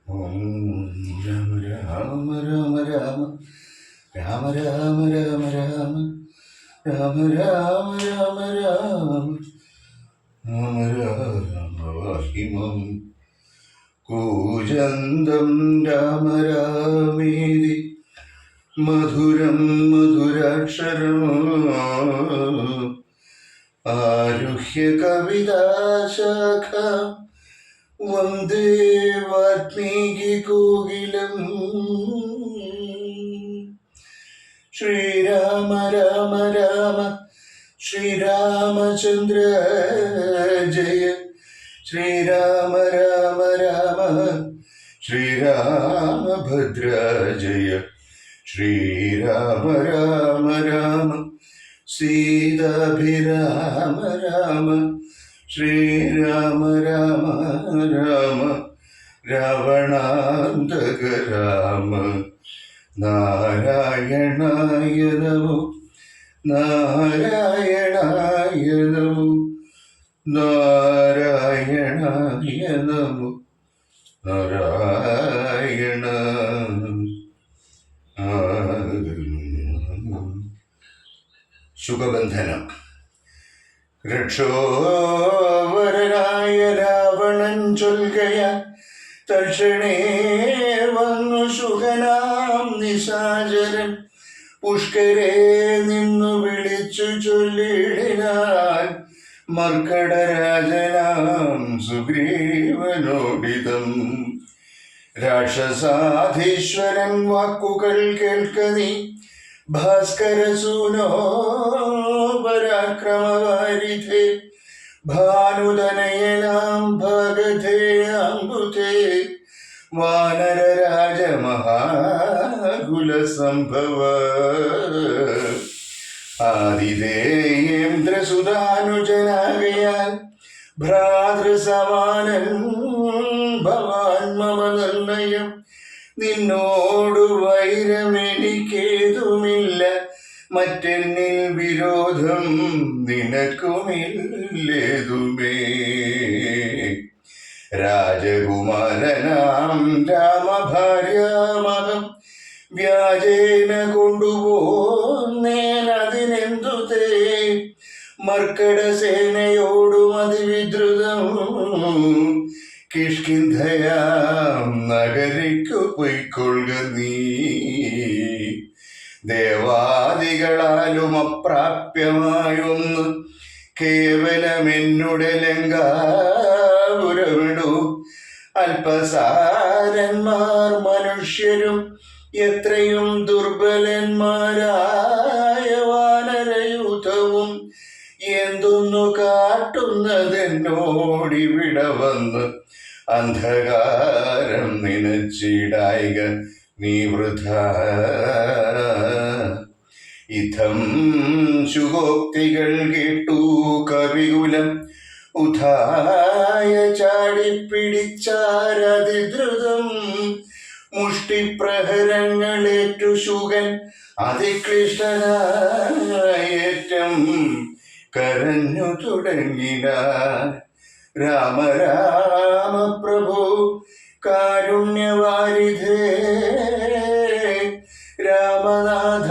ഓം രാമ രാമ രാമ രാമ രാമ രാമ രാമ രാമ രാമ രാമ രാമ രാമ രാമ രാമ വാഹിമം കൂജന്തം രാമ രാമേതി മധുരം മധുരാക്ഷരം ആരുഹ്യ കവിതാശാഖ വന്ദേ വാൽമീകി കോകിലം. ശ്രീരാമ രാമ രാമ ശ്രീരാമചന്ദ്ര ജയ, ശ്രീരാമ രാമ രാമ ശ്രീരാമഭദ്ര ജയ, ശ്രീരാമ രാമ രാമ സീതാഭിരാമ രാമ, ശ്രീരാമ രാമ രാമ രാവണാന്തക രാമ. നാരായണായ നമോ നാരായണായ നമോ നാരായണായ നമോ നാരായണ. ശുഭബന്ധനം. രക്ഷോവരനായ രാവണൻ ചൊൽകയാൽ തക്ഷണേ വന്നു ശുഗനാം നിശാചരൻ പുഷ്കരെ നിന്നു വിളിച്ചു ചൊല്ലിടിനാൻ മർക്കടരാജനാം സുഗ്രീവനോടിതം. രാക്ഷസാധീശ്വരൻ വാക്കുകൾ കേൾക്ക നീ, ഭാസ്കരസൂനോ പരാക്രമവാരിധേ, ഭാനുതനയനാം ഭഗധേ അംബുധേ, വാനരരാജമഹാകുല സംഭവ. ആതിഥേയേന്ദ്രസുതാനുജനാകയാൽ ഭ്രാതൃസമാനൻ ഭവാൻ മമ നിർണയം. നിന്നോടു വൈരമെനിക്കേതുമില്ല, മറ്റെന്നിൽ വിരോധം നിനക്കുമില്ലേതുമേ. രാജകുമാരനാം രാമഭാര്യാമഹം വ്യാജേന കൊണ്ടുപോന്നേനതിനെന്തു തേ. മർക്കടസേനയോടും അതിവിദ്രുതം കിഷ്കിന്ധയാം നഗരിക്കു പൊയ്ക്കൊള്ളുക നീ. ദേവാദികളാലും അപ്രാപ്യമായൊന്ന് കേവലമെന്നുടെ ലങ്കാപുരമിടൂ. അല്പസാരന്മാർ മനുഷ്യരും എത്രയും ദുർബലന്മാരായ വാനരയൂഥവും എന്തൊന്നു കാട്ടുന്നതെന്നോടിവിട വന്ന് അന്ധകാരം നിനച്ചിടായിക നീ വൃഥ. ഇത്തം ശുഭോക്തികൾ കേട്ടു കവികുലം ഉധായ ചാടിപ്പിടിച്ചാരതിദ്രുതം. മുഷ്ടിപ്രഹരങ്ങളേറ്റു ശുകൻ അതിക്ലിഷ്ടനായേറ്റം കരഞ്ഞു തുടങ്ങിനാൻ. രാമ രാമ പ്രഭു കാരുണ്യവാരിധേ, രാമനാഥ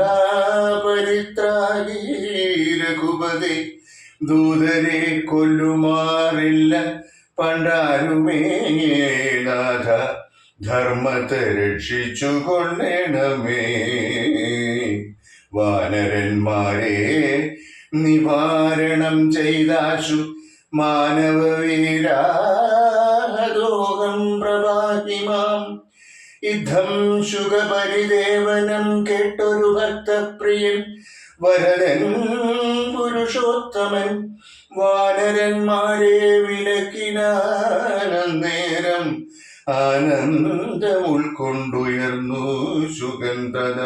പരിത്രാഹി രഘുപതി. ദൂതരെ കൊല്ലുമാറില്ല പണ്ടാരുമേ നാഥ, ധർമ്മത്തെ രക്ഷിച്ചു കൊള്ളണമേ. വാനരന്മാരെ നിവാരണം ചെയ്താശു മാനവവീരാഹദോഹം പ്രഭാതിമാം. യുദ്ധം ശുഗപരിദേവനം കേട്ടൊരു ഭക്തപ്രിയൻ വരദൻ പുരുഷോത്തമൻ വാനരന്മാരെ വിലക്കിനാനേരം ആനന്ദം ഉൾക്കൊണ്ടുയർന്നു സുഗന്ധത.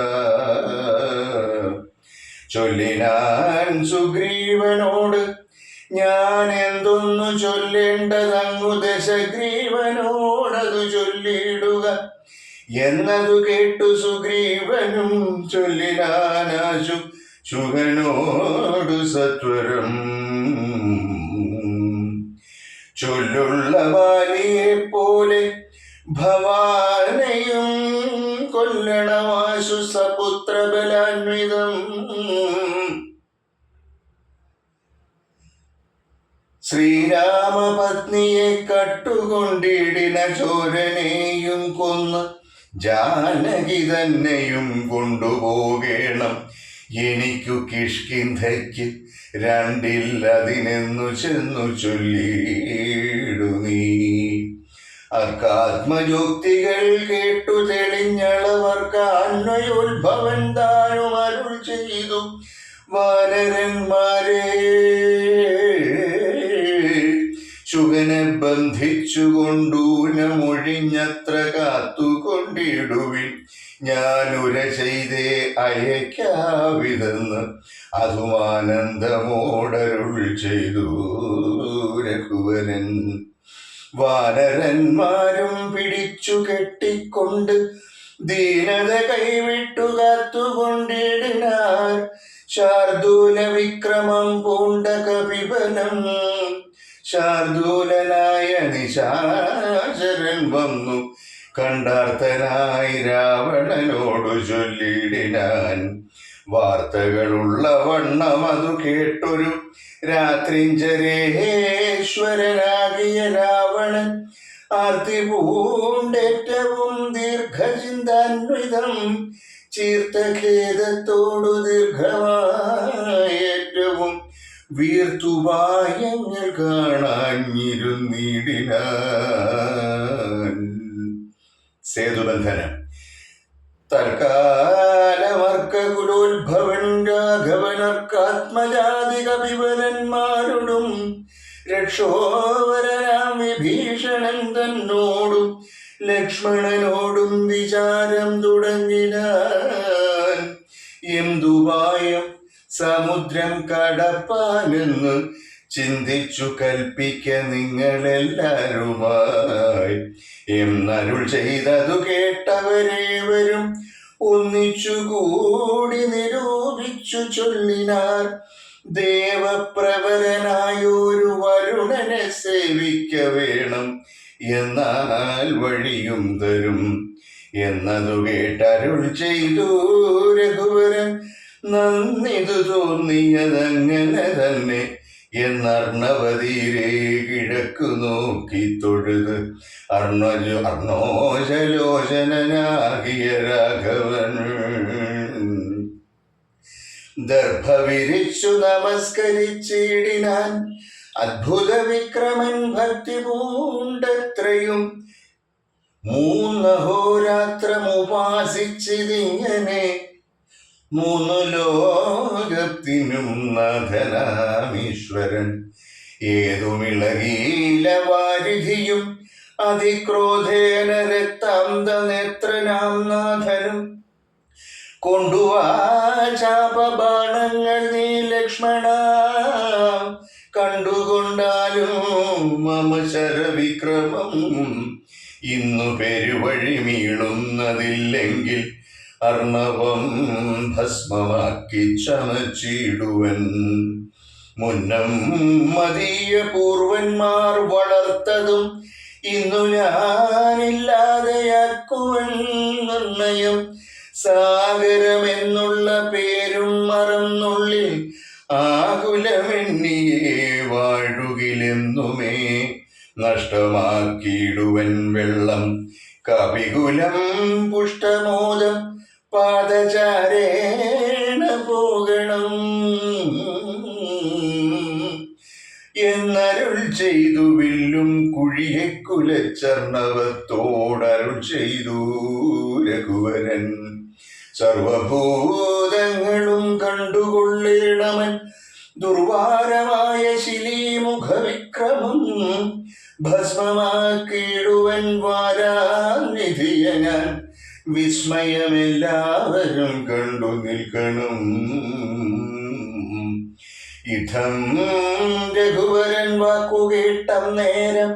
ചൊല്ലിനാൻ സുഗ്രീവനോട് ഞാൻ എന്തൊന്നു ചൊല്ലേണ്ടതങ്ങു ദശഗ്രീവനോടതു ചൊല്ലിയിടുക എന്നതു കേട്ടു സുഗ്രീവനും ചൊല്ലിനാനാശു ശുഗനോടു സത്വരം. ചൊല്ലുള്ള ബാലിയെ പോലെ ഭവാ സമുല്ലണമാശു സപുത്രബലാന്വിതം ശ്രീരാമപത്നിയെ കട്ടുകൊണ്ടിടിന ചോരനെയും കൊന്ന് ജാനകി തന്നെയും കൊണ്ടുപോകേണം. എനിക്കു കിഷ്കിന്ധയ്ക്ക് രണ്ടില്ലതിനെന്നു ചെന്നു ചൊല്ലിയിടു നീ. അർക്കാത്മയുക്തികൾ കേട്ടു തെളിഞ്ഞളവർക്ക് അന്വയോത്ഭവൻ താനും അരുൾ ചെയ്തു. വാനരന്മാരെ, ശുഗനെ ബന്ധിച്ചുകൊണ്ടൂനമൊഴിഞ്ഞത്ര കാത്തുകൊണ്ടിടുവിൻ. ഞാനുര ചെയ്തേ അയക്കാവിതെന്ന് അതുമാനന്ദമോടരുൾ ചെയ്തു രഘുവരൻ. വാനരന്മാരും പിടിച്ചു കെട്ടിക്കൊണ്ട് ദീനത കൈവിട്ടു കാത്തുകൊണ്ടിടിനാർ. ശാർദൂല വിക്രമം പൂണ്ട കപിബലം ശാർദൂലനായ നിശാചരൻ വന്നു കണ്ടാർത്തനായി രാവണനോടു ചൊല്ലിടിനാൻ. വാർത്തകളുള്ള വണ്ണം അതു കേട്ടൊരു രാത്രിഞ്ചരേശ്വരനാകിയ രാവണൻ ആർത്തി പൂണ്ടേറ്റവും ദീർഘചിന്താന്വിതം ചീർത്ത ഖേദത്തോടു ദീർഘമായേറ്റവും വീർത്തുപായങ്ങൾ കാണാഞ്ഞിരുന്നിടിനാൻ. സേതുബന്ധനം. തൽക്കാലമർക്കകുലോദ്ഭവൻ രാഘവനർക്കാത്മജാതി കപിവരന്മാരോടും രക്ഷോവരനാം വിഭീഷണൻ തന്നോടും ലക്ഷ്മണനോടും വിചാരം തുടങ്ങിനാൻ. എന്തുപായം സമുദ്രം കടപ്പാനെന്ന് ചിന്തിച്ചു കൽപ്പിക്ക നിങ്ങളെല്ലാരുമായി എന്നരുൾ ചെയ്തതു കേട്ടവരേവരും ഒന്നിച്ചുകൂടി നിരൂപിച്ചു ചൊല്ലിനാർ. ദേവപ്രവരനായൊരു വരുണനെ സേവിക്ക വേണം, എന്നാൽ വഴിയും തരും എന്നതു കേട്ടരുൾ ചെയ്തു രഘുവരൻ. നന്നിതു തോന്നിയതങ്ങനെ തന്നെ എന്നർണവതീരെ കിഴക്കു നോക്കി തൊഴുത് അർണോജലോചനാകിയ രാഘവൻ ദർഭ വിരിച്ചു നമസ്കരിച്ചിടിനാൻ. അദ്ഭുത വിക്രമൻ ഭക്തി പൂണ്ടത്രയും 3 അഹോരാത്രം ഉപാസിച്ചിതിങ്ങനെ. 3 ലോകത്തിനും നാഥനാമീശ്വരൻ ഏതുമിളകീല വാരിധിയും അതിക്രോധേന രക്താന്ത നേത്രനാം നാഥനും കൊണ്ടുവാ ചാപബാണങ്ങൾ നീ ലക്ഷ്മണ കണ്ടുകൊണ്ടാലും മമ ശരവിക്രമം ഇന്നു പെരുവഴി മീളുന്നതില്ലെങ്കിൽ അർണവം ഭസ്മമാക്കി ചമച്ചിടുവൻ. മുന്നം മതീയ പൂർവന്മാർ വളർത്തതും ഇന്നു ഞാനില്ലാതെയാക്കുവൻ നിർണയം. സാഗരമെന്നുള്ള പേരും മറന്നുള്ളിൽ ആകുലമെന്നിയെ വാഴുകിലെന്നുമേ നഷ്ടമാക്കിയിടുവൻ വെള്ളം. കപികുലം പുഷ്ടമോദം പാദചാരേണ പോകണം എന്നരുൾ ചെയ്തു വില്ലും കുഴിയെ കുലച്ചർണവത്തോടരുൾ ചെയ്തു രഘുവരൻ. സർവഭൂതങ്ങളും കണ്ടുകൊള്ളേണമൻ ദുർവാരമായ ശിലീമുഖവിക്രമം ഭസ്മമാക്കിയിടുവൻ വാരാനിധിയ ഞാൻ. വിസ്മയമെല്ലാവരും കണ്ടു നിൽക്കണം. ഇഥം രഘുവരൻ വാക്കുകേട്ടം നേരം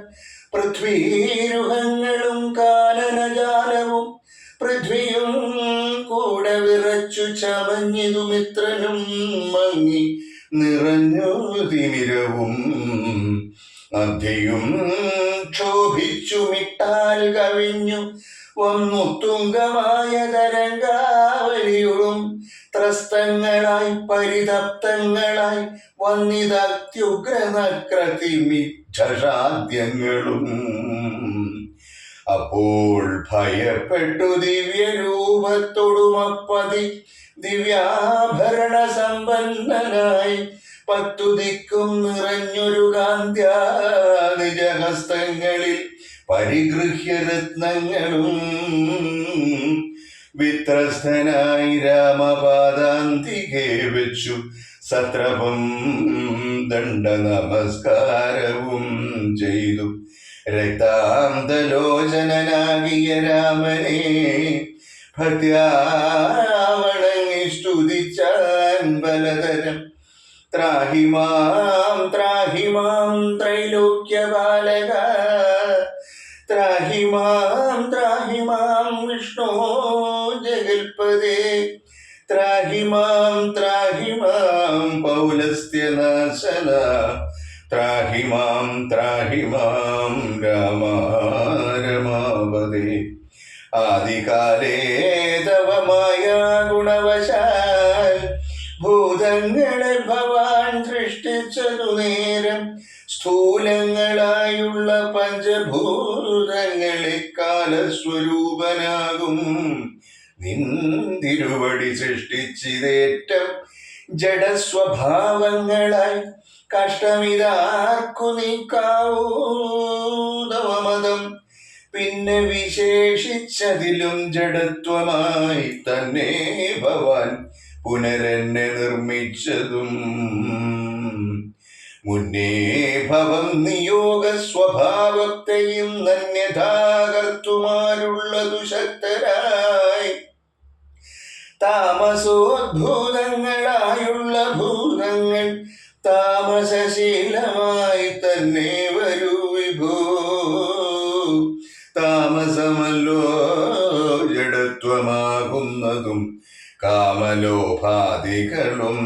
പൃഥ്വീരുഹങ്ങളും കാനനജാലവും പൃഥ്വിയും കൂടെ വിറച്ചു ചമഞ്ഞിതു മിത്രനും മങ്ങി നിറഞ്ഞു തിമിരവും. മധ്യയും ക്ഷോഭിച്ചു മിട്ടാൽ കവിഞ്ഞു വന്നുത്തുംഗമായ തരംഗാവലിയും ത്രസ്തങ്ങളായി പരിതപ്തങ്ങളായി വന്നിതത്യുഗ്രനക്രതിമിച്ഛാദ്യങ്ങളും. അപ്പോൾ ഭയപ്പെട്ടു ദിവ്യരൂപത്തൊടുമപ്പതി ദിവ്യാഭരണ സമ്പന്നനായി പത്തുദിക്കും നിറഞ്ഞൊരു കാന്ത്യാ നിജഹസ്തങ്ങളിൽ പരിഗൃഹ്യ രത്നങ്ങളും വിത്രസ്തനായി രാമപാദാന്തികെ വെച്ചു സത്രപം ദണ്ഡ നമസ്കാരവും ചെയ്തു. രക്താന്തലോചനാകിയ രാമനെ ഭക്യാവണങ്ങി സ്തുതിച്ചാൻ ബലതരം. ത്രാഹിമാം ത്രാഹിമാം ത്രൈലോക്യപാലക, ത്രാഹിമാം ത്രാഹിമാം വിഷ്ണോ ജഗൽപദേ, ത്രാഹിമാം ത്രാഹിമാം പൗലസ്ത്യനാശന, ത്രാഹിമാം ത്രാഹിമാം രാമ രമാപദേ. ആദികാലേ തവ മായാ ഗുണവശാൽ ഭൂതങ്ങളെ ഭവാൻ സൃഷ്ടിച്ചതു നേരം സ്ഥൂലങ്ങളായുള്ള പഞ്ചഭൂതങ്ങളെ കാലസ്വരൂപനാകും നിന്തിരുവടി സൃഷ്ടിച്ചിതേറ്റം ജഡസ്വഭാവങ്ങളായി. കഷ്ടമിതാർക്കു നീക്കാവൂതവമതം പിന്നെ വിശേഷിച്ചതിലും ജഡത്വമായി തന്നെ ഭവാൻ പുനരെന്നെ നിർമ്മിച്ചതും. മുന്നേ ഭവം നിയോഗ സ്വഭാവത്തെയും നന്യഥാകർത്തുമാരുള്ളതു ശക്തരായി താമസോദ്ഭൂതങ്ങളായുള്ള ഭൂതങ്ങൾ താമസശീലമായി തന്നെ വരൂ വിഭൂ. താമസമല്ലോ ജഡത്വമാകുന്നതും കാമലോഭാദികളും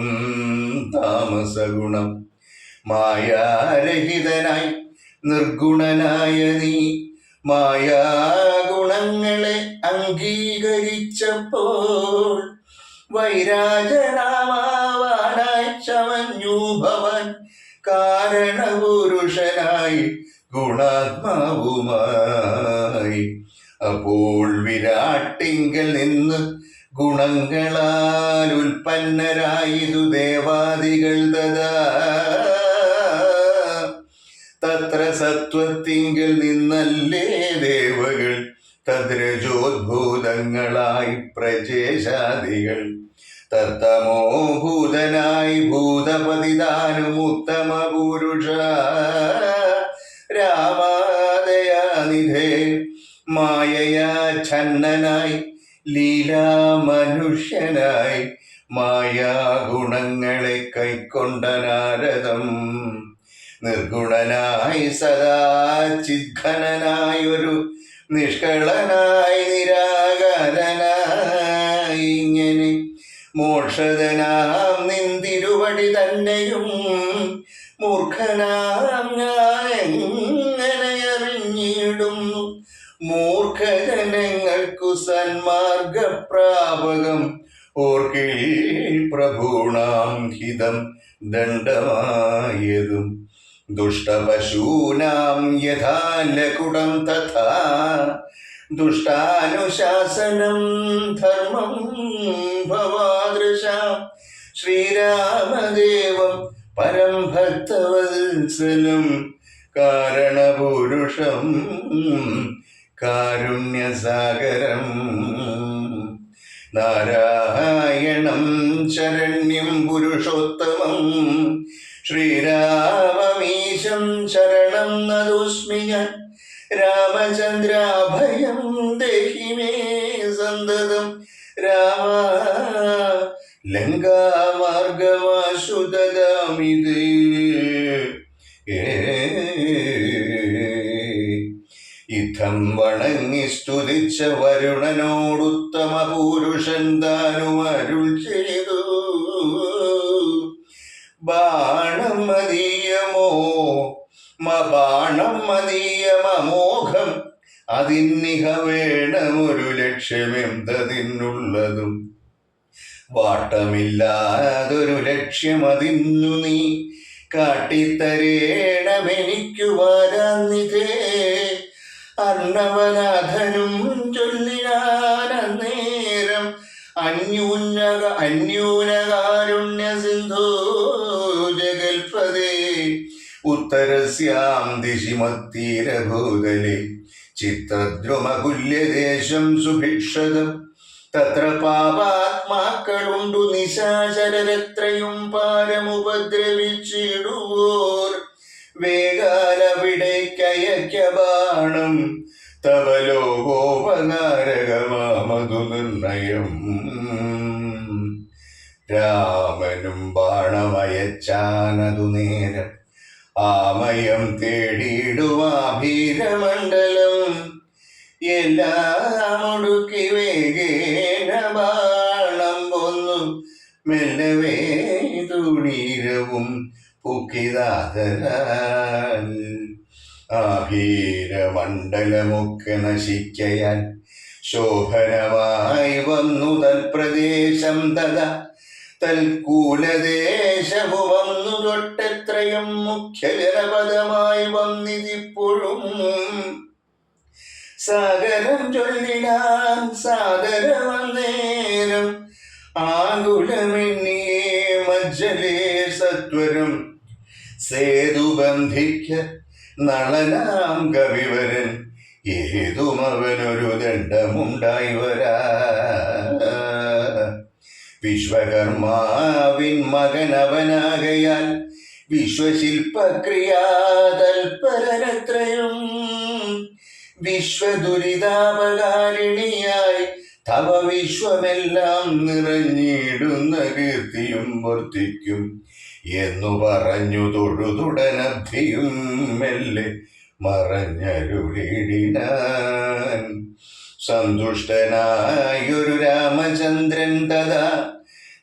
താമസഗുണം. മായാരഹിതനായി നിർഗുണനായ നീ മായാഗുണങ്ങളെ അംഗീകരിച്ചപ്പോൾ വൈരാജനാമാവാനായി ചമഞ്ഞു ഭവൻ കാരണപുരുഷനായി ഗുണാത്മാവുമായി. അപ്പോൾ വിരാട്ടിങ്കൽ നിന്ന് ഗുണങ്ങളാൽ ഉൽപ്പന്നരായിതു ദേവാദികൾ തഥാ. തത്ര സത്വത്തിങ്കൽ നിന്നല്ലേ ദേവകൾ തദ്രജോദ്ഭൂതങ്ങളായി പ്രജേശാദികൾ. തത്തമോഭൂതനായി ഭൂതപതിതാനും ഉത്തമ പുരുഷ രാമാദയാനിധേ. മായയാ ഛന്നനായി ലീലാമനുഷ്യനായി മായാഗുണങ്ങളെ കൈക്കൊണ്ട നാരദം. നിർഗുണനായി സദാ ചിദ്ഘനനായൊരു നിഷ്കളനായി നിരാകാരനായി ഇങ്ങനെ മോക്ഷദനാം നിന്തിരുവടി തന്നെയും മൂർഖനാം ഞാൻ എങ്ങനെ അറിഞ്ഞിടുന്നു. മൂർഖജനങ്ങൾക്കു സന്മാർഗപ്രാപകം ഓർക്കിൽ പ്രഭൂണാം ഹിതം ദണ്ഡമായതും. ദുഷ്ടപശൂനാം യഥാ ലകുടം തഥാ ദുഷ്ടാനുശാസനം ധർമ്മം ഭവാദൃശാം. ശ്രീരാമദേവം പരം ഭക്തവത്സലം കാരണപുരുഷം കാരുണ്യസാഗരം. നാരായണം ശരണ്യം പുരുഷോത്തമം ശ്രീരാമമീശം ശരണം നതോസ്മി ഞാൻ. രാമചന്ദ്രാഭയം ദേഹി മേ സന്തതം. രാമ ലങ്കാമാർഗമാശു ദദാമിതേ. ഇത്തം വണങ്ങി സ്തുതിച്ച വരുണനോടുത്തമ പുരുഷൻ താനും അരുൾ ചെയ്തു. ബാണം മതീയമോ ബാണം മതീയമോഘം അതിന്നിഹ വേണമൊരു ലക്ഷ്യമെന്തതിനുള്ളതും വാട്ടമില്ലാതൊരു ലക്ഷ്യമതിന്നു നീ കാട്ടിത്തരേണമെനിക്കു വാരാന്നിതേ. അർണവനാഥനും ചൊല്ലിനാനേരം അന്യൂനകാരുണ്യ സിന്ധു ജഗൽപദേ. ഉത്തരസ്യാം ദിശി മത്തീരഭൂതലേ ചിത്രദ്രുമകുല്യദേശം സുഭിക്ഷതം. തത്ര പാപാത്മാക്കളുണ്ടു നിശാചരത്രയും പാരമുപദ്രവിച്ചിടുവോർ. വേഗാലവിടേക്കയക്ക ബാണം തവ ലോകോപകാരകമാമതു നിർണയം. രാമനും ബാണമയച്ചാനതു നേരം ആമയം തേടിയിടുവാഭീരമണ്ഡലം. എല്ലാം ഒടുക്കി വേഗേന ബാണം കൊന്നു മെല്ലവേ തുണീരവും പുക്കിതാതരാൽ. ആഭീരമണ്ഡലമൊക്കെ നശിക്കയാൽ ശോഭനമായി വന്നു തൽപ്രദേശം. തഥാ തൽക്കൂലദേശമു വന്നു തൊട്ടെത്രയും മുഖ്യ ജനപദമായി വന്നിതിപ്പോഴും. സാഗരം ചൊല്ലിടാൻ സാദരമന്നേരം ആകുലമെന്നിയേ മജ്ജലേ സത്വരം. സേതുബന്ധിക്ക നളനാം കവിവരൻ ഏതുമവനൊരു ദണ്ഡമുണ്ടായി വരാ. വിശ്വകർമാവിൻ മകനവനാകയാൽ വിശ്വശില്പക്രിയാതൽപരനത്രയും. വിശ്വദുരിതാപകാരിണിയായി തവ വിശ്വമെല്ലാം നിറഞ്ഞിടുന്ന കീർത്തിയും വർദ്ധിക്കും എന്നു പറഞ്ഞു തൊഴുതുടനബ്ധിയും മെല്ലെ മറഞ്ഞരുളിടിനാൻ. സന്തുഷ്ടനായൊരു രാമചന്ദ്രൻ തഥാ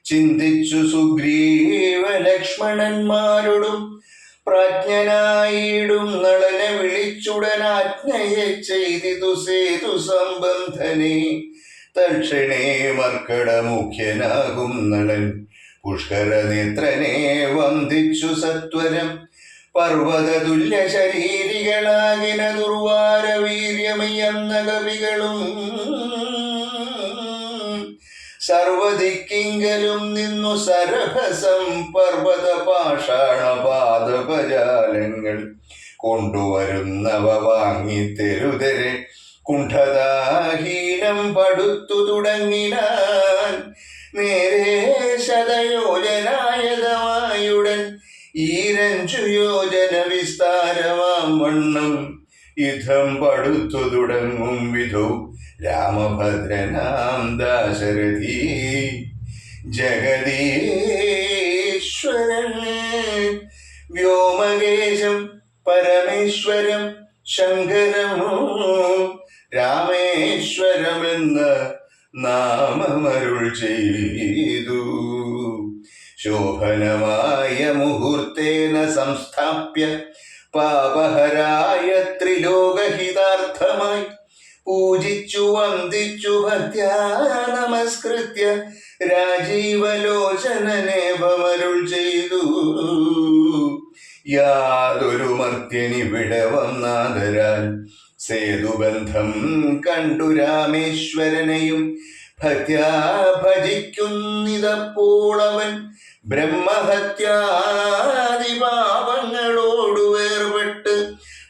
ചിന്തിച്ചു സുഗ്രീവ ലക്ഷ്മണന്മാരോടും പ്രാജ്ഞനായിടും നളനെ വിളിച്ചുടനാജ്ഞയെ ചെയ്തിതു സേതു സംബന്ധനെ. തക്ഷണേ മർക്കട മുഖ്യനാകും നളൻ പുഷ്കരനേത്രനെ വന്ദിച്ചു സത്വരം. പർവ്വത തുല്യ ശരീരികളാകിന ദുർവാര വീര്യമയ്യെന്ന കവികളും സർവദിക്കിങ്കലും നിന്നു സരഭസം പർവ്വത പാഷാണപാദപജാലങ്ങൾ കൊണ്ടുവരുന്നവ വാങ്ങിത്തെരുതരെ കുണ്ഠതാഹീനം പടുത്തു തുടങ്ങിനാൻ. നേരെ ശതയോജനായതമായുടൻ ഈരഞ്ചു യോജന വിസ്താരമാം വണ്ണം യുദ്ധം പടുത്തു തുടങ്ങും വിധോ രാമഭദ്രനാം ദാശരഥി ജഗദീശ്വരൻ. വ്യോമകേശം പരമേശ്വരം ശങ്കരമോ രാമേശ്വരമെന്ന നാമമരുൾ ചെയ്തു. ശോഭനമായ മുഹൂർത്തേന സംസ്ഥാപ്യ പാപഹരായ ത്രിലോകഹിതാർത്ഥമായി പൂജിച്ചു വന്ദിച്ചു ഭക്ത്യാ നമസ്കൃത്യ രാജീവലോചനനേവമരുൾ ചെയ്തു. യാതൊരു മർത്യനിവിടെ വന്നാദരാൽ സേതുബന്ധം കണ്ടു രാമേശ്വരനെയും ഭക്ത്യാ ഭജിക്കുന്നിതപ്പോളവൻ. ബ്രഹ്മഹത്യാദി പാപങ്ങളോടു വേർപെട്ട്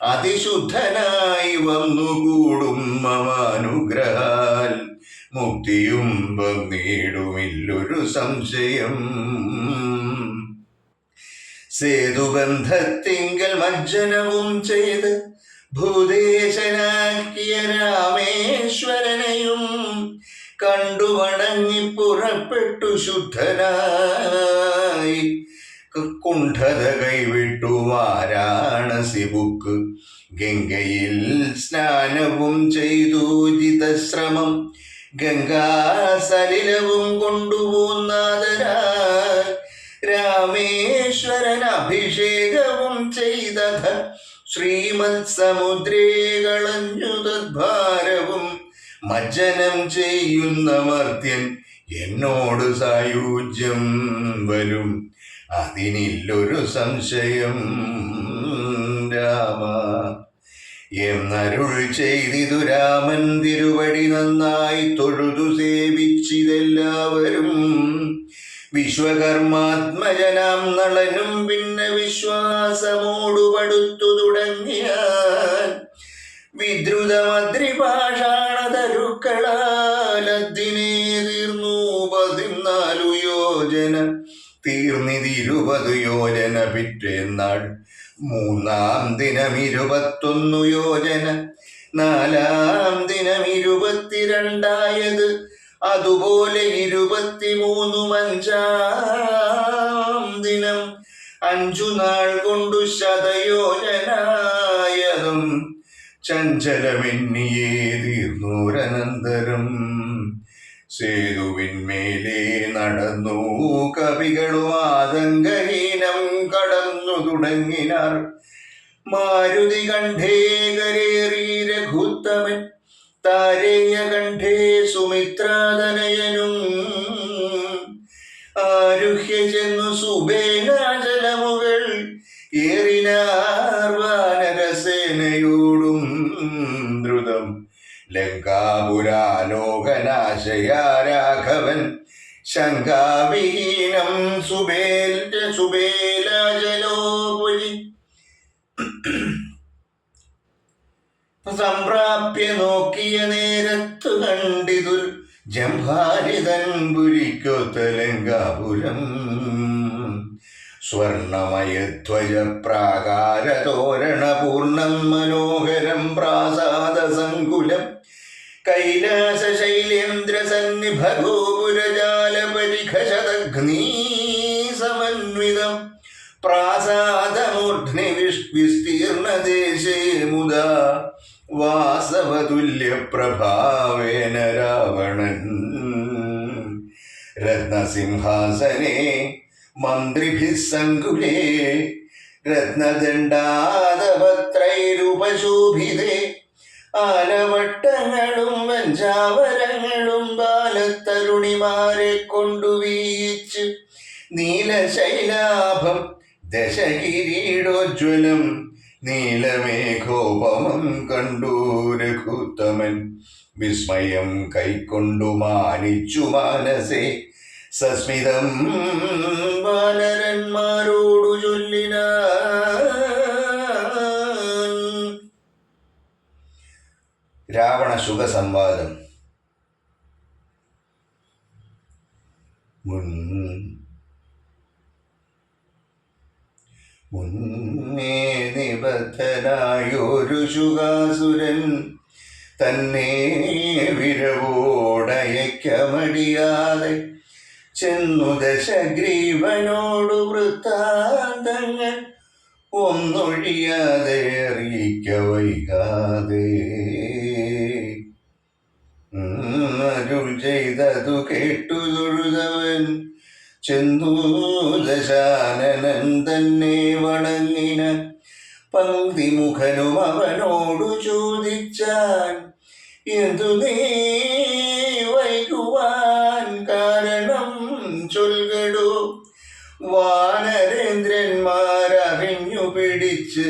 അതിശുദ്ധനായി വന്നുകൂടും മമാനുഗ്രഹാൽ. മുക്തിയും വന്നിടുമില്ലൊരു സംശയം. സേതുബന്ധത്തിങ്കൽ മജ്ജനവും ചെയ്ത് ഭൂദേശനാക്കിയ രാമേശ്വരനെയും കണ്ടു വണങ്ങി പുറപ്പെട്ടു ശുദ്ധനായി. കുണ്ഠത കൈവിട്ടു വാരാണസി പുക്ക് ഗംഗയിൽ സ്നാനവും ചെയ്തു ജിതശ്രമം. ഗംഗാസലിലവും കൊണ്ടുപോന്നാദരാൽ രാമേശ്വരൻ അഭിഷേകവും ചെയ്ത ശ്രീമത്സമുദ്രേ കളഞ്ഞു തദ്ഭാരവും മജ്ജനം ചെയ്യുന്ന മർത്യൻ എന്നോട് സായുജ്യം വരും, അതിനില്ലൊരു സംശയം രാമ. എന്നരുൾ ചെയ്തിതു രാമൻ തിരുവടി നന്നായി തൊഴുതു സേവിച്ചിതെല്ലാവരും. വിശ്വകർമാത്മജനാം നളനും പിന്നെ വിശ്വാസമോടു പടുത്തു തുടങ്ങിയാൻ വിദ്രുതമദ്രിപാഷാണതരുക്കളാലതിനെ തീർന്നു 14 യോജന, തീർന്നിത് 20 യോജന. പിറ്റേന്നാൾ 3-ാം ദിനം 21 യോജന, 4-ാം ദിനം 22 അതുപോലെ 23-ഉം 5-ാം ദിനം 5 നാൾ കൊണ്ടു 100 യോജനായതും ചഞ്ചലമെന്നിയേ തീർന്നോരനന്തരം. സേതുവിന്മേലെ നടന്നു കവികളും ആതങ്കഹീനം കടന്നു തുടങ്ങിനാർ. മാരുതി കണ്ഠേ കരേറി രഘുത്തമൻ, താരേയ കണ്ഠേ സുമിത്രാതനയനും. ആരുഹ്യ ചെന്നു സുബേനാചലമുകൾ ഏറിനാർ വാനരസേനയോടും ദ്രുതം. ലങ്കാപുരാലോകനാശയാ രാഘവൻ ശങ്കാവിഹീനം സുബേലാചലോപരി സംപ്രാപ്യ നോക്കിയ നേരത്തു കണ്ടിതുൽ ജംഭാരിതൻ പുരിക്കൊത്ത ലങ്കാപുരം. സ്വർണമയധ്വജ പ്രാകാരതോരണപൂർണം മനോഹരം പ്രാസാദസങ്കുലം. കൈലാസ ശൈലേന്ദ്ര സന്നിഭ ഗോപുരജാലപരിഖശതഗ്നീ സമന്വിതം. പ്രാസാദമൂർധ്നി വിസ്തീർണദേശേ മുദാ വാസവതുല്യപ്രഭാവേന രാവണൻ. രത്നസിംഹാസനേ മന്ത്രിഭിः സങ്കുലേ രത്നദണ്ഡാദപത്രൈരുപശോഭിതേ. ആലവട്ടങ്ങളും വഞ്ചാവരങ്ങളും ബാലത്തരുണിമാരെ കൊണ്ടു വീയിച്ച് നീലശൈലാഭം ദശകിരീടോജ്വലം. നീലമേഘോപമം കണ്ടു രഘുത്തമൻ വിസ്മയം കൈക്കൊണ്ടു മാനിച്ചു മാനസേ. സസ്മിതം വാനരന്മാരോടു ചൊല്ലിനാൻ. രാവണ ശുക സംവാദം. മുന്നേ നിബദ്ധനായൊരു ശുകാസുരൻ തന്നെ വിരവോടയക്കമടിയാതെ ചെന്നു ദശഗ്രീവനോടു വൃത്താന്തങ്ങൾ ഒന്നൊഴിയാതെ അറിയിക്ക വൈകാതെ. അരുൾ ചെയ്തതു കേട്ടു തൊഴുതവൻ ചെന്നു ദശാനനൻ തന്നെ വണങ്ങിന. പങ്ക്തിമുഖനും അവനോടു ചോദിച്ചാൻ, എന്തു നീ വൈകുവാൻ കാരണം ചൊൽകടു. വാനരേന്ദ്രന്മാരറിഞ്ഞു പിടിച്ച്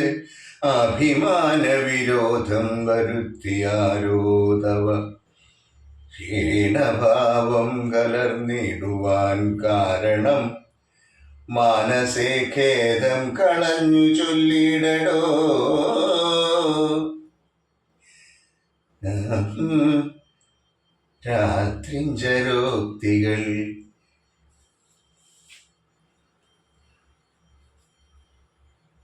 അഭിമാന വിരോധം വരുത്തിയാരോ തവ. ക്ഷീണഭാവം കലർന്നിടുവാൻ കാരണം മാനസേ ഖേദം കളഞ്ഞു ചൊല്ലിടടോ. രാത്രിഞ്ചരോക്തികൾ.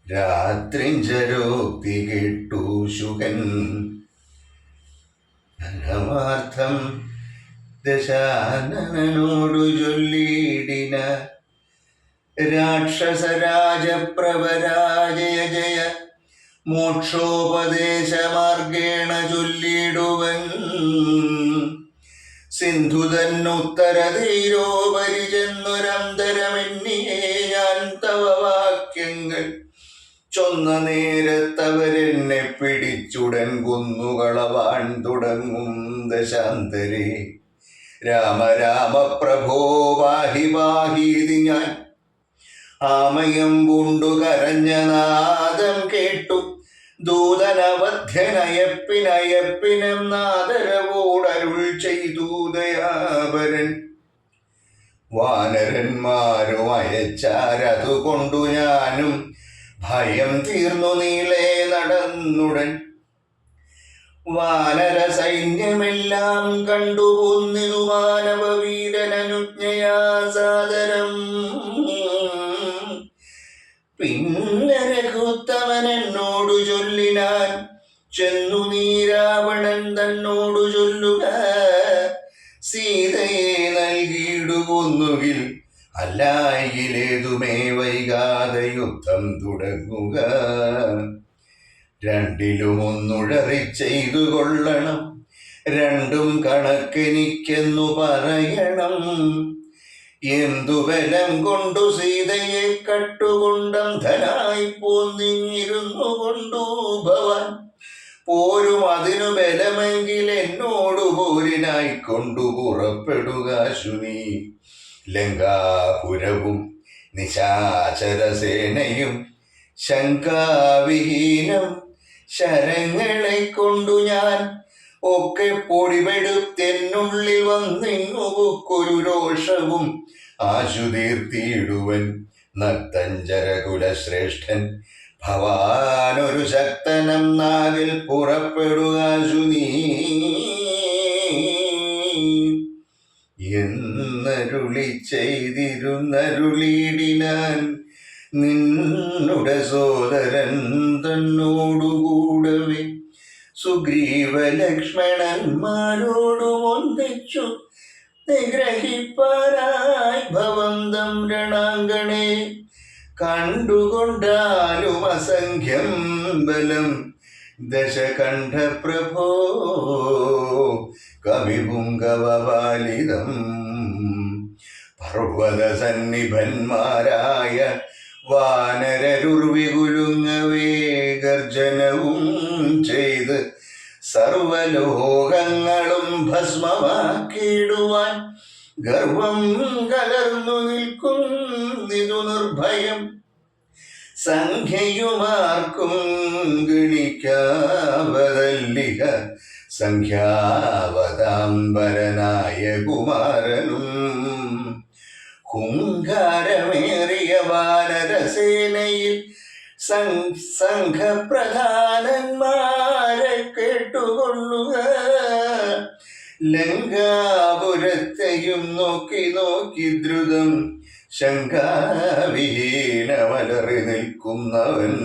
രാത്രിഞ്ചരോക്തി കേട്ടു ശുകൻ പരമാർത്ഥം ദശാനനോടു ചൊല്ലിടിന. രാക്ഷസരാജപ്രവരാജയ ജയ മോക്ഷോപദേശമാർഗേണ ചൊല്ലിടുവൻ. സിന്ധുതന്നുത്തരതീരോപരി ചെന്നൊരന്തരമെന്നിയേ ഞാൻ തവ വാക്യങ്ങൾ ചൊന്ന നേരത്തവരെന്നെ പിടിച്ചുടൻ കുന്നുകളവാൻ തുടങ്ങും ദശാന്തരേ. രാമ രാമ പ്രഭോ വാഹി വാഹീതി ഞാൻ ആമയം പൂണ്ടു കരഞ്ഞ നാദം കേട്ടു ദൂതനവധ്യനയപ്പിനയപ്പിനെന്നാദരവോടരുൾ ചെയ്തു ദയാപരൻ. വാനരന്മാരും അയച്ചാരതുകൊണ്ടു ഞാനും ഭയം തീർന്നു നീളെ നടന്നുടൻ. വാനര സൈന്യമെല്ലാം കണ്ടുപോന്നിതു മാനവ വീരനനുജ്ഞയാ സാദരം. പിന്നെ രഘുത്തമൻ എന്നോടു ചൊല്ലിനാൻ, ചെന്നു നീ രാവണൻ തന്നോടു ചൊല്ലുക, സീതയെ നൽകിയിടുകൊന്നുകിൽ അല്ലായിലേതുമേ വൈകാതെ യുദ്ധം തുടങ്ങുക. രണ്ടിലും ഒന്നുഴറി ചെയ്തു കൊള്ളണം, രണ്ടും കണക്കെനിക്കെന്നു പറയണം. എന്തു ബലം കൊണ്ടു സീതയെ കട്ടുകൊണ്ടന്ധനായി പോന്നിരുന്നു കൊണ്ടു ഭവാൻ, പോരും അതിനു ബലമെങ്കിൽ എന്നോടു പോരിനായി കൊണ്ടു പുറപ്പെടുക ശുനി. ലങ്കാപുരവും നിശാചരസേനയും ശങ്കാവിഹീനം ശരങ്ങളെ കൊണ്ടു ഞാൻ ഒക്കെ പൊടിപെടുത്തെന്നുള്ളിൽ വന്നിങ്ങു പൊക്കൊരു രോഷവും ആശുതീർത്തിയിടുവൻ. നർത്തഞ്ചരകുലശ്രേഷ്ഠൻ ഭവാനൊരു ശക്തനം നാകിൽ പുറപ്പെടുക ശുനീ എന്നരുളി ചെയ്തിരുന്നരുളിയിടിനാൻ. നിന്നുടെ സോദരൻ തന്നോടുകൂടവേ സുഗ്രീവ ലക്ഷ്മണന്മാരോടും ഒന്നിച്ചു നിഗ്രഹിപ്പാനായി ഭവന്തം രണാങ്കണേ. കണ്ടുകൊണ്ടാലും അസംഖ്യം ബലം ദശകണ്ഠ പ്രഭോ കവിപുങ്കവപാലിതം. പർവ്വത സന്നിഭന്മാരായ വാനരരുർവികുലുങ്ങവേ ഗർജനവും ചെയ്ത് സർവലോകങ്ങളും ഭസ്മമാക്കിയിടുവാൻ ഗർവം കലർന്നു നിൽക്കുന്നിതു നിർഭയം. സംഖ്യയുമാർക്കും ഗണിക്കാവതല്ലിക സംഖ്യാവതാംബരനായ കുമാരനും. ഹുങ്കാരമേറിയ വാനരസേനയിൽ സംഘപ്രധാനന്മാരെ കേട്ടുകൊള്ളുക. ലങ്കാപുരത്തെയും നോക്കി നോക്കി ദ്രുതം ശങ്കാവിഹീനമലറി നിൽക്കുന്നവൻ.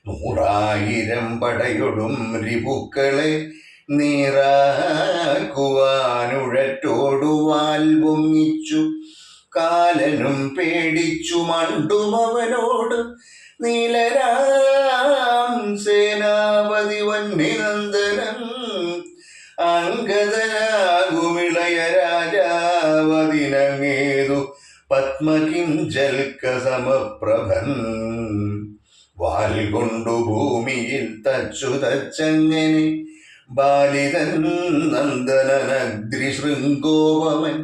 100,000 പടയൊടും രിപുക്കളെ നീറാക്കുവാനുഴറ്റോടുവാൽ പൊങ്ങിച്ചു. കാലനും പേടിച്ചു മണ്ടുമവനോട് നീലരാം സേനാപതി വന്യനന്ദനൻ. അംഗദനാകുമിളയ രാജാവതിനങ്ങേതു പത്മകിഞ്ചൽക്ക സമപ്രഭൻ. വാൽ കൊണ്ടു ഭൂമിയിൽ തച്ചു തച്ചങ്ങനെ ബാലിതൻ നന്ദനനഗ്രിശൃംഗോപമൻ.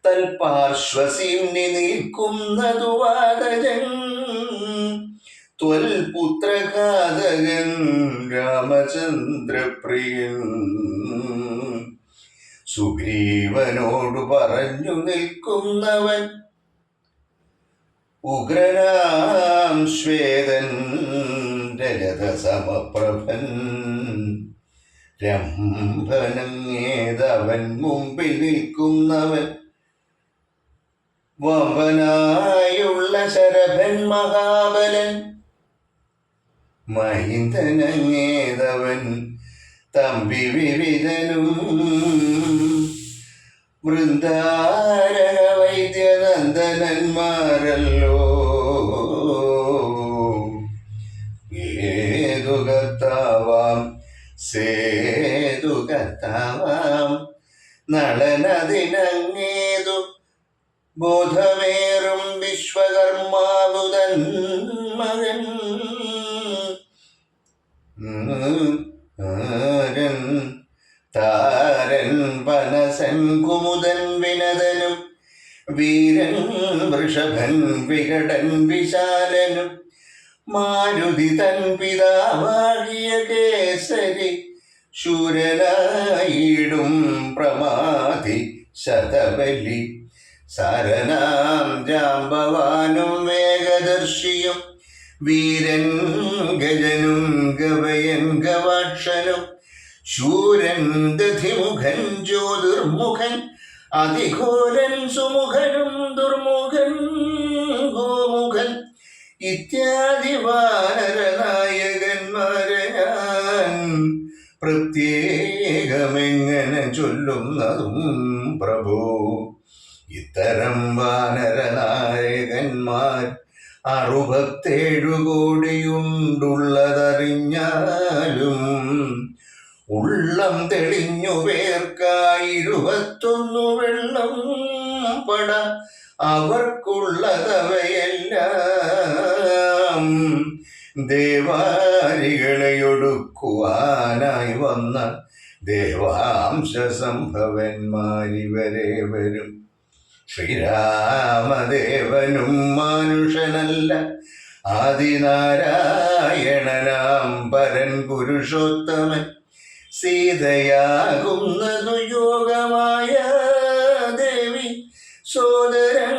തൽപാർശ്വസീംനി നിൽക്കുന്നതു വാതജൻ ത്വൽപുത്രഘാതകൻ രാമചന്ദ്രപ്രിയൻ. സുഗ്രീവനോടു പറഞ്ഞു നിൽക്കുന്നവൻ ഉഗ്രനാം ശ്വേതൻ രജതസമപ്രഭൻ. രംഭനങ്ങേതവൻ മുമ്പിൽ നിൽക്കുന്നവൻ വമ്പനായുള്ള ശരഭൻ മഹാബലൻ. മഹിന്ദനങ്ങേതവൻ തമ്പി വിവിധനും വൃന്ദാരക വൈദ്യനന്ദനന്മാരല്ലോ. ഏതുകർത്താവാം സേതുകർത്താവാം നളനദിനങ്ങേതു ബോധമേറും വിശ്വകർമാവുതൻ മകൻ താരൻ പനസൻ കുമുദൻ വിനതനും വീരൻ വൃഷഭൻ വികടൻ വിശാലനും മാരുതി തൻ പിതാവാകിയ കേസരി ശൂരനായിടും പ്രമാധി ശതബലി സരനാം ജാമ്പവാനും വേഗദർശിയും വീരൻ ഗജനും ഗവയൻ ഗവാക്ഷനും ശൂരൻ ദധിമുഖൻ ജ്യോതിർമുഖൻ അതിഘോരൻ സുമുഖനും ദുർമുഖൻ ഗോമുഖൻ ഇത്യാദി വാനരനായകന്മാരെ ഞാൻ പ്രത്യേകമെങ്ങനെ ചൊല്ലുന്നതും പ്രഭു. ഇത്തരം വാനരനായകന്മാർ 67 കോടിയുണ്ടുള്ളതറിഞ്ഞാലും ഉള്ളം തെളിഞ്ഞു പേർക്കായി 21 വെള്ളം പട അവർക്കുള്ളതവയെല്ലാം ദേവാരികളെ ഒടുക്കുവാനായി വന്ന ദേവാംശ സംഭവന്മാരിവരെ വരും. ശ്രീരാമദേവനും മാനുഷനല്ല, ആദിനാരായണനാം പരൻ പുരുഷോത്തമൻ. സീതയാകുന്നതു യോഗമായ ദേവി, സോദരൻ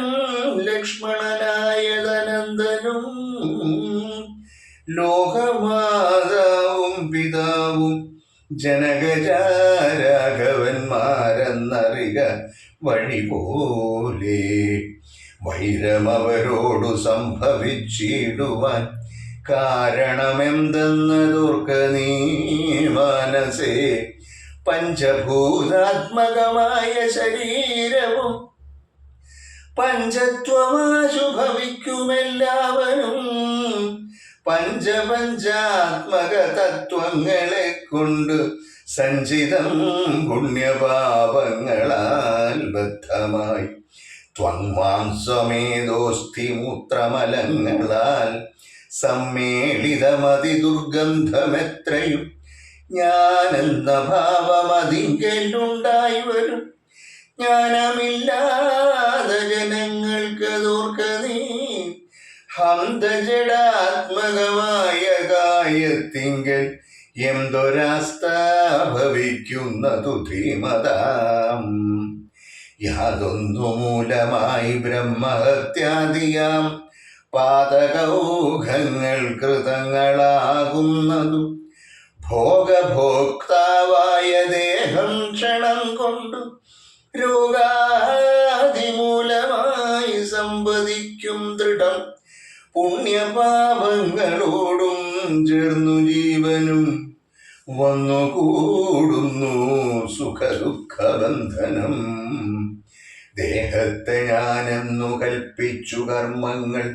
ലക്ഷ്മണനായതനന്ദനും ലോകമാതാവും പിതാവും ജനകരാഘവന്മാരെന്നറിക വഴി പോലെ. വൈരമവരോടു സംഭവിച്ചിടുവാൻ കാരണമെന്തെന്നതോർക്ക നീ മനസേ. പഞ്ചഭൂതാത്മകമായ ശരീരവും പഞ്ചത്വമാശു ഭവിക്കുമെല്ലാവരും പഞ്ചപഞ്ചാത്മക തത്വങ്ങളെ കൊണ്ട് സഞ്ചിതം പുണ്യപാപങ്ങളാൽ ബദ്ധമായി ത്വങ്മാംസമേതോസ്ഥിമൂത്രമലങ്ങളാൽ സമ്മേളിതമതി ദുർഗന്ധമെത്രയും ഞാനെന്ന ഭാവമതിങ്കലുണ്ടായി വരും. ജ്ഞാനമില്ലാத ജനങ്ങൾക്കതോർക്ക നീ ഹന്തജടാത്മകമായ കായത്തിങ്കൽ എന്തൊരാസ്ഥ ഭവിക്കുന്നതു ധീമതാം. യാതൊന്നു മൂലമായി ബ്രഹ്മഹത്യാദിയാം പാതകൗഘങ്ങൾ കൃതങ്ങളാകുന്നതു ഭോഗഭോക്താവായ ദേഹം ക്ഷണം കൊണ്ടു രോഗാദിമൂലമായി സമ്പദിക്കും ദൃഢം. പുണ്യപാപങ്ങളോടും ചേർന്നു ജീവനും വന്നുകൂടുന്നു സുഖദുഃഖബന്ധനം. ദേഹത്തെ ഞാനെന്നു കൽപ്പിച്ചു കർമ്മങ്ങൾ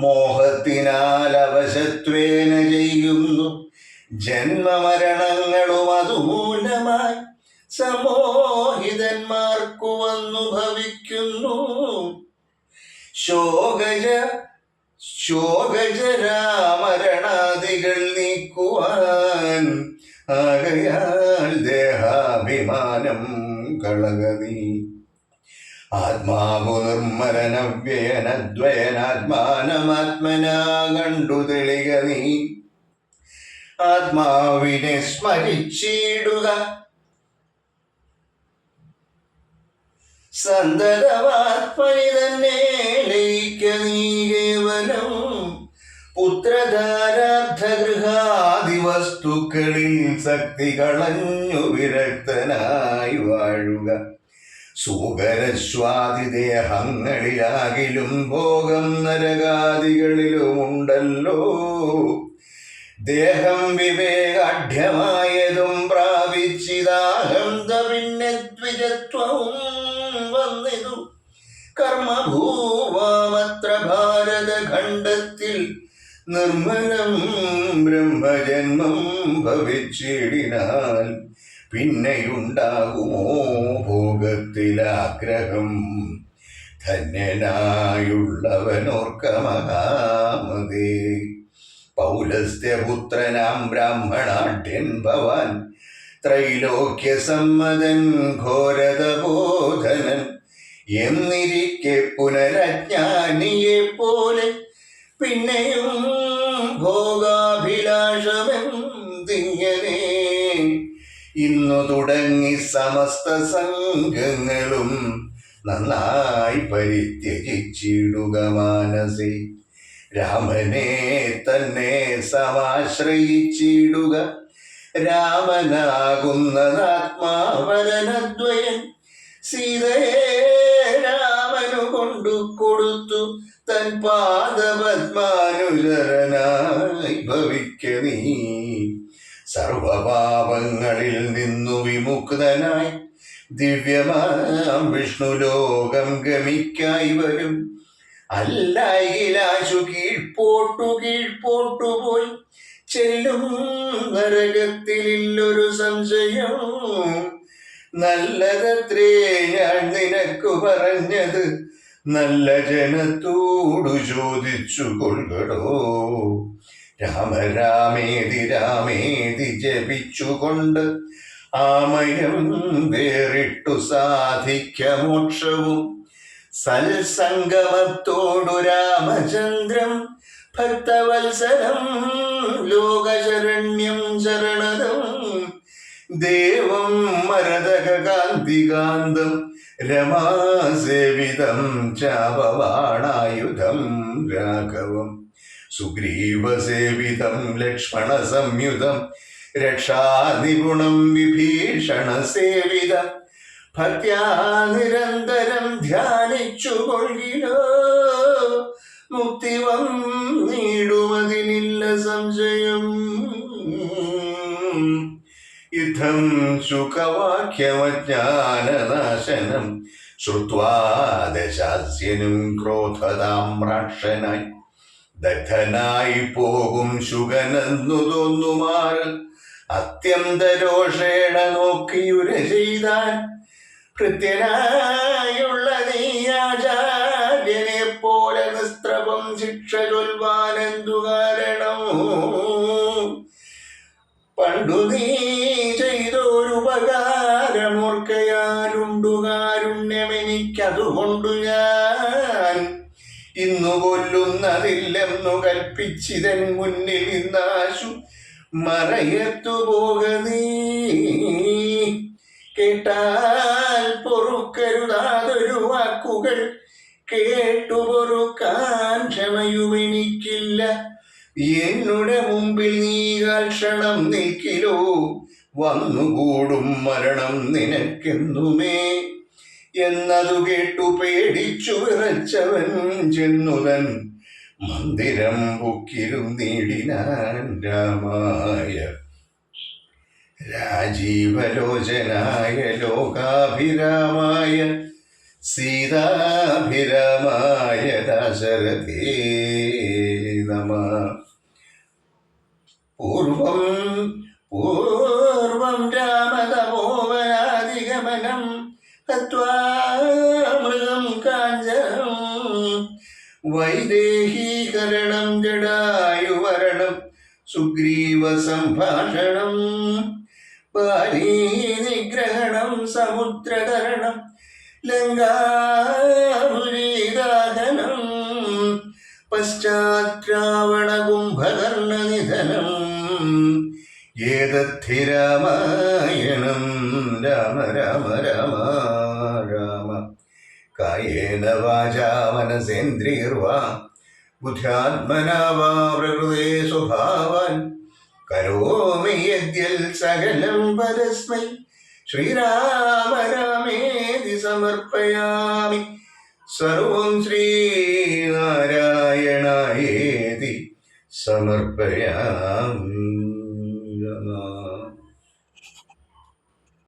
മോഹത്തിനാൽ അവശത്വേന ചെയ്യുന്നു. ജന്മമരണങ്ങളും അതുമൂലമായി സമോഹിതന്മാർക്കു വന്നു ഭവിക്കുന്നു. ശോകജരാമരണാദികൾ നീക്കുവാൻ ആകയാൽ ദേഹാഭിമാനം കളകനീ. ആത്മാവു നിർമ്മലനവ്യയനദ്വയനാത്മാനമാത്മനാ കണ്ടു തെളിക നീ. ആത്മാവിനെ സ്മരിച്ചിടുക സന്തതമാത്മനി തന്നെ ലയിക്ക നീ കേവലം. പുത്രധാരാർത്ഥഗൃഹാദി വസ്തുക്കളിൽ ശക്തി കളഞ്ഞു വിരക്തനായി വാഴുക. സൂകരശ്വാദിദേഹങ്ങളിലാകിലും ഭോഗം നരകാദികളിലുമുണ്ടല്ലോ. ദേഹം വിവേകാഢ്യമായതും പ്രാപിച്ചിതാഹന്ത പിന്നെ ദ്വിജത്വവും വന്നിതു. കർമ്മഭൂവാമത്ര ഭാരതഖണ്ഡത്തിൽ നിർമ്മലം ബ്രഹ്മജന്മം ഭവിച്ചിടിനാൽ പിന്നെയുണ്ടാകുമോ ഭോഗത്തിലാഗ്രഹം. ധന്യനായുള്ളവനോർക്ക മഹാമതേ. പൗലസ്ത്യപുത്രനാം ബ്രാഹ്മണാഢ്യൻ ഭവാൻ, ത്രൈലോക്യസമ്മതൻ ഘോരതബോധനൻ, എന്നിരിക്കെ പുനരജ്ഞാനിയെ പോലെ പിന്നെയും ഭോഗാഭിലാഷമെന്തിങ്ങനെ. ഇന്നു തുടങ്ങി സമസ്ത സംഘങ്ങളും നന്നായി പരിത്യജിച്ചിടുക മാനസേ. രാമനെ തന്നെ സമാശ്രയിച്ചിടുക. രാമനാകുന്നതാത്മാവരനദ്വയൻ സീതയെ രാമനു കൊണ്ടു കൊടുത്തു. തൻ പാദപത്മാനുചരനായി ഭവിക്ക നീ. സർവപാപങ്ങളിൽ നിന്നു വിമുക്തനായി ദിവ്യമാം വിഷ്ണുലോകം ഗമിക്കായി വരും. അല്ലായിലാശു കീഴ്പോട്ടു പോയി ചെല്ലും നരകത്തിലില്ലൊരു സംശയം. നല്ലതത്രേ ഞാൻ നിനക്കു പറഞ്ഞത്, നല്ല ജനത്തോടു ചോദിച്ചു കൊള്ളടോ. രാമരാമേതി രാമേതി ജപിച്ചുകൊണ്ട് ആമയം വേറിട്ടു സാധിക്ക മോക്ഷവും. സൽസംഗമത്തോടു രാമചന്ദ്രം ഭക്തവത്സരം ലോകശരണ്യം ശരണദം. ദേവം മരതകാന്തികാന്തം രമാസേവിതം ചാപവാണായുധം രാഘവം. സുഗ്രീവസേവിതം ലക്ഷ്മണ സംയുതം രക്ഷാനിപുണം വിഭീഷണസേവിതം. ഭക്ത്യാ നിരന്തരം ധ്യാനിച്ചു കൊള്ളിലോ, മുക്തി വന്നിടുമതിനില്ല സംശയം. യുദ്ധം സുഖവാക്യമജ്ഞാനനാശനം ശ്രുത്വാ ദശാസ്യനും ക്രോധതാമ്രാക്ഷനായി ദഗ്ധനായി പോകും ശുഗനെന്നു തോന്നുമാറ്. അത്യന്തരോഷേണ നോക്കിയുര ചെയ്താൻ ഭൃത്യനായുള്ള നീ ആചാര്യനെ പോലെ നിസ്ത്രപം ശിക്ഷ ചൊൽവാനെന്തു കാരണം. പണ്ടു നീ ചെയ്തൊരുപകാരമോർക്കയാലുണ്ടു കാരുണ്യമെനിക്കതുകൊണ്ടു ഞാൻ ഇന്നു കൊല്ലുന്നതില്ലെന്നു കൽപ്പിച്ചിതൻ മുന്നിൽ നിന്നാശു മറയത്തു പോക നീ. കേട്ടാൽ പൊറുക്കരുതാതൊരു വാക്കുകൾ കേട്ടു പൊറുക്കാൻ ക്ഷമയുമെനിക്കില്ല. എന്നുടെ മുമ്പിൽ നീ ക്ഷണം നിൽക്കിലോ, വന്നുകൂടും മരണം നിനക്കെന്നുമേ. എന്നതു കേട്ടു പേടിച്ചു വിറച്ചവൻ ചെന്നുതൻ മന്ദിരം പൊക്കിരുന്നീടിനാൻ. രാമായ രാജീവലോചനായ ലോകാഭിരാമായ സീതാഭിരാമായ ദശരഥേ നമഃ. പൂർവം രാമതപോവനാദിഗമനം ഹത്വാ മൃഗം കാഞ്ചനം. വൈദേഹീകരണം ജടായുമരണം സുഗ്രീവ സംഭാഷണം. ബാലീനിഗ്രഹണം സമുദ്രതരണം ലങ്കാപുരീദാഹനം. പശ്ചാത്രാവണ കുംഭകർണനിധനം. ഏതദ്ധി രാമായണം രാമ രാമ രാമ രാമ. കായേന വാചാ മനസേന്ദ്രിയർവാ ബുദ്ധ്യാത്മനാ വാ പ്രകൃതേ സ്വഭാവാൻ. കരോമി യദ്യൽ സകലം പരസ്മൈ ശ്രീരാമ രാമേതി സമർപ്പയാമി. സർവം ശ്രീനാരായണായേതി സമർപ്പയാമി.